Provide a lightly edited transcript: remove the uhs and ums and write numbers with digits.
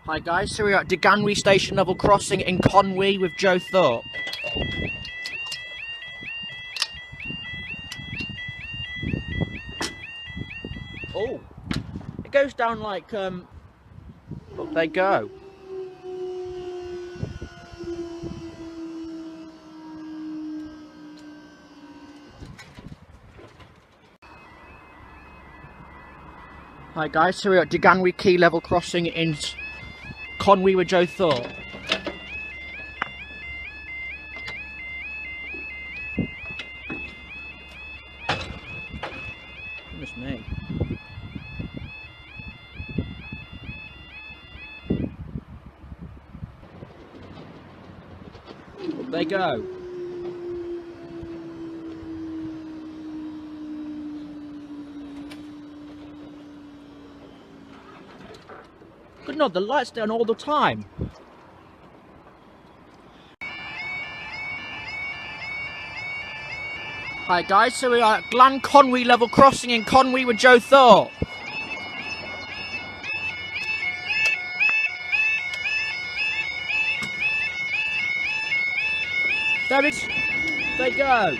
Hi guys, so we're at Glan Station level crossing in Conwy with Joe Thorpe. Oh, it goes down like, look, they go. Hi guys, so we're at Glan Key level crossing in Conwy with Joe Thorpe. Goodness me. Up they go. Good God, the light's down all the time. Hi guys, so we are at Glan Conwy level crossing in Conwy with Joe Thorpe. There they go.